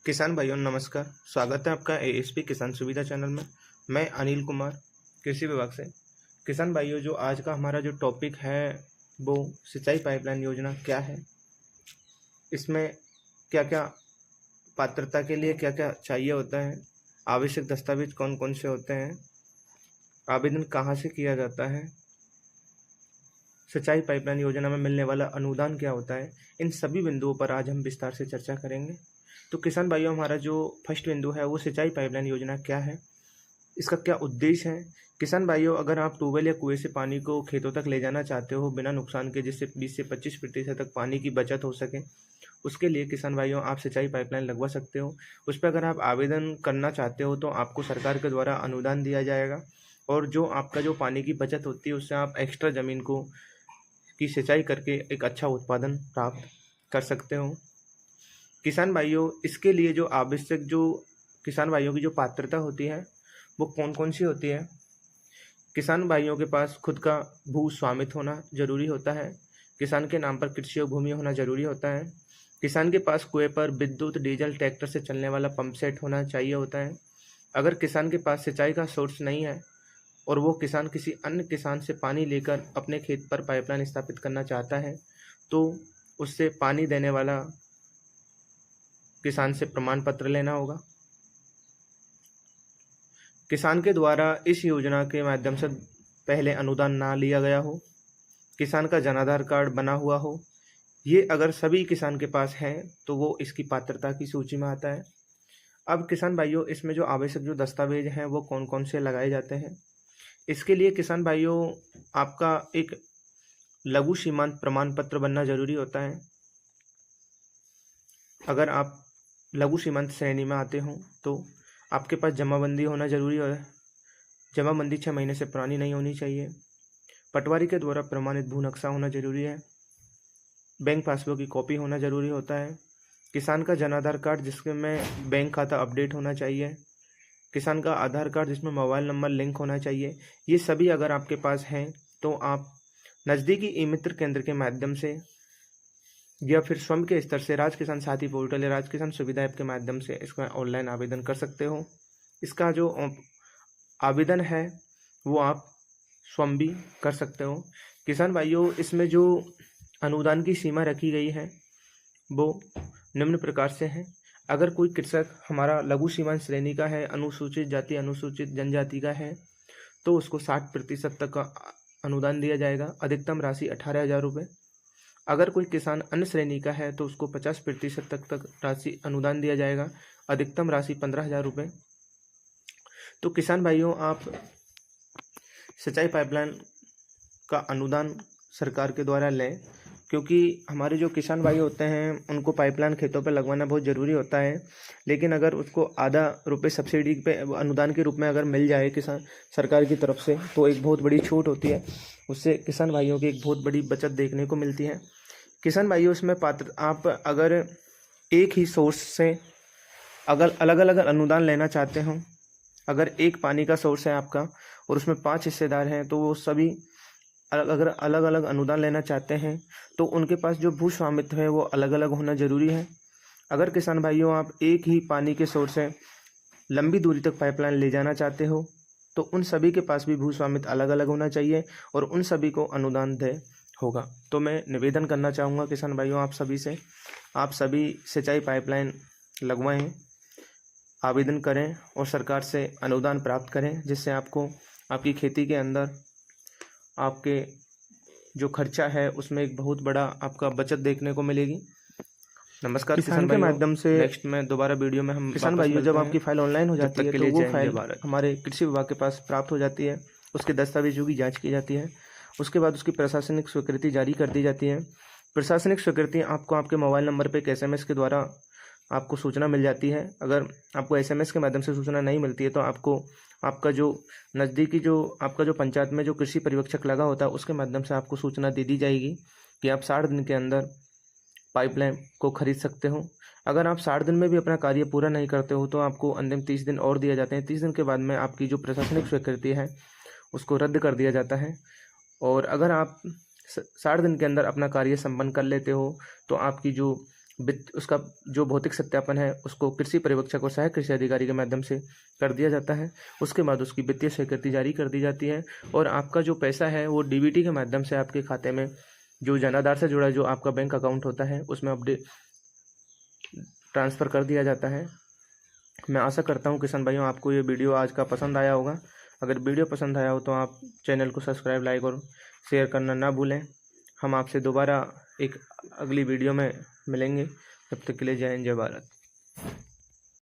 किसान भाइयों नमस्कार। स्वागत है आपका एएसपी किसान सुविधा चैनल में। मैं अनिल कुमार, कृषि विभाग से। किसान भाइयों, जो आज का हमारा जो टॉपिक है वो सिंचाई पाइपलाइन योजना क्या है, इसमें क्या क्या पात्रता के लिए क्या क्या चाहिए होता है, आवश्यक दस्तावेज कौन कौन से होते हैं, आवेदन कहाँ से किया जाता है, सिंचाई पाइपलाइन योजना में मिलने वाला अनुदान क्या होता है, इन सभी बिंदुओं पर आज हम विस्तार से चर्चा करेंगे। तो किसान भाइयों, हमारा जो फर्स्ट बिंदु है वो सिंचाई पाइपलाइन योजना क्या है, इसका क्या उद्देश्य है। किसान भाइयों, अगर आप ट्यूबवेल या कुएं से पानी को खेतों तक ले जाना चाहते हो बिना नुकसान के, जिससे 20 से 25% तक पानी की बचत हो सके, उसके लिए किसान भाइयों आप सिंचाई पाइपलाइन लगवा सकते हो। उस पर अगर आप आवेदन करना चाहते हो तो आपको सरकार के द्वारा अनुदान दिया जाएगा, और जो आपका जो पानी की बचत होती है उससे आप एक्स्ट्रा ज़मीन को की सिंचाई करके एक अच्छा उत्पादन प्राप्त कर सकते हो। किसान भाइयों, इसके लिए जो आवश्यक जो किसान भाइयों की जो पात्रता होती है वो कौन कौन सी होती है। किसान भाइयों के पास खुद का भू स्वामित्व होना जरूरी होता है। किसान के नाम पर कृषि भूमि होना जरूरी होता है। किसान के पास कुएं पर विद्युत डीजल ट्रैक्टर से चलने वाला पंप सेट होना चाहिए होता है। अगर किसान के पास सिंचाई का सोर्स नहीं है और वो किसान किसी अन्य किसान से पानी लेकर अपने खेत पर पाइपलाइन स्थापित करना चाहता है तो उससे पानी देने वाला किसान से प्रमाण पत्र लेना होगा। किसान के द्वारा इस योजना के माध्यम से पहले अनुदान ना लिया गया हो, किसान का जन आधार कार्ड बना हुआ हो, ये अगर सभी किसान के पास है तो वो इसकी पात्रता की सूची में आता है। अब किसान भाइयों, इसमें जो आवश्यक जो दस्तावेज हैं वो कौन कौन से लगाए जाते हैं। इसके लिए किसान भाइयों आपका एक लघु सीमांत प्रमाण पत्र बनना जरूरी होता है। अगर आप लघु सीमांत श्रेणी में आते हो तो आपके पास जमाबंदी होना जरूरी है। जमाबंदी 6 महीने से पुरानी नहीं होनी चाहिए। पटवारी के द्वारा प्रमाणित भू नक्शा होना जरूरी है। बैंक पासबुक की कॉपी होना जरूरी होता है। किसान का जन आधार कार्ड जिसमें बैंक खाता अपडेट होना चाहिए। किसान का आधार कार्ड जिसमें मोबाइल नंबर लिंक होना चाहिए। ये सभी अगर आपके पास हैं तो आप नज़दीकी ई मित्र केंद्र के माध्यम से या फिर स्वयं के स्तर से राज किसान साथी पोर्टल या राज किसान सुविधा ऐप के माध्यम से इसका ऑनलाइन आवेदन कर सकते हो। इसका जो आवेदन है वो आप स्वयं भी कर सकते हो। किसान भाइयों, इसमें जो अनुदान की सीमा रखी गई है वो निम्न प्रकार से है। अगर कोई कृषक हमारा लघु सीमांत श्रेणी का है, अनुसूचित जाति अनुसूचित जनजाति का है, तो उसको 60% तक का अनुदान दिया जाएगा। अधिकतम राशि 18,000 रुपये। अगर कोई किसान अन्य श्रेणी का है तो उसको 50% तक राशि अनुदान दिया जाएगा। अधिकतम राशि 15,000 रुपये। तो किसान भाइयों, आप सिंचाई पाइपलाइन का अनुदान सरकार के द्वारा लें, क्योंकि हमारे जो किसान भाई होते हैं उनको पाइपलाइन खेतों पर लगवाना बहुत ज़रूरी होता है। लेकिन अगर उसको आधा रुपये सब्सिडी पे अनुदान के रूप में अगर मिल जाए किसान सरकार की तरफ से तो एक बहुत बड़ी छूट होती है। उससे किसान भाइयों की एक बहुत बड़ी बचत देखने को मिलती है। किसान भाइयों, इसमें पात्र आप अगर एक ही सोर्स से अगर अलग अलग अनुदान लेना चाहते हो, अगर एक पानी का सोर्स है आपका और उसमें 5 हिस्सेदार हैं तो वो सभी अगर अलग अलग अनुदान लेना चाहते हैं तो उनके पास जो भू स्वामित्व है वो अलग अलग होना जरूरी है। अगर किसान भाइयों आप एक ही पानी के सोर्स से लंबी दूरी तक पाइपलाइन ले जाना चाहते हो तो उन सभी के पास भी भू स्वामित्व अलग अलग होना चाहिए और उन सभी को अनुदान देय होगा। तो मैं निवेदन करना चाहूँगा किसान भाइयों आप सभी से, आप सभी सिंचाई पाइपलाइन लगवाएं, आवेदन करें और सरकार से अनुदान प्राप्त करें, जिससे आपको आपकी खेती के अंदर आपके जो खर्चा है उसमें एक बहुत बड़ा आपका बचत देखने को मिलेगी। नमस्कार किसान के माध्यम से नेक्स्ट में दोबारा वीडियो में हम किसान भाइयों, जब आपकी फाइल ऑनलाइन हो जाती है तो वो फाइल हमारे कृषि विभाग के पास प्राप्त हो जाती है। उसके दस्तावेजों की जांच की जाती है। उसके बाद उसकी प्रशासनिक स्वीकृति जारी कर दी जाती है। प्रशासनिक स्वीकृति आपको आपके मोबाइल नंबर पर एक SMS के द्वारा आपको सूचना मिल जाती है। अगर आपको SMS के माध्यम से सूचना नहीं मिलती है तो आपको आपका जो नज़दीकी जो आपका जो पंचायत में जो कृषि पर्यवेक्षक लगा होता है उसके माध्यम से आपको सूचना दे दी जाएगी कि आप 60 दिन के अंदर पाइपलाइन को खरीद सकते हो। अगर आप 60 दिन में भी अपना कार्य पूरा नहीं करते हो तो आपको अंतिम 30 दिन और दिए जाते हैं। 30 दिन के बाद में आपकी जो प्रशासनिक स्वीकृति है उसको रद्द कर दिया जाता है। और अगर आप 60 दिन के अंदर अपना कार्य संपन्न कर लेते हो तो आपकी जो उसका जो भौतिक सत्यापन है उसको कृषि पर्यवेक्षक और सहायक कृषि अधिकारी के माध्यम से कर दिया जाता है। उसके बाद उसकी वित्तीय स्वीकृति जारी कर दी जाती है और आपका जो पैसा है वो डीबीटी के माध्यम से आपके खाते में, जो जनाधार से जुड़ा जो आपका बैंक अकाउंट होता है उसमें अपडेट ट्रांसफ़र कर दिया जाता है। मैं आशा करता हूँ किसान भाइयों आपको ये वीडियो आज का पसंद आया होगा। अगर वीडियो पसंद आया हो तो आप चैनल को सब्सक्राइब, लाइक और शेयर करना ना भूलें। हम आपसे दोबारा एक अगली वीडियो में मिलेंगे। तब तक के लिए जय हिंद, जय भारत।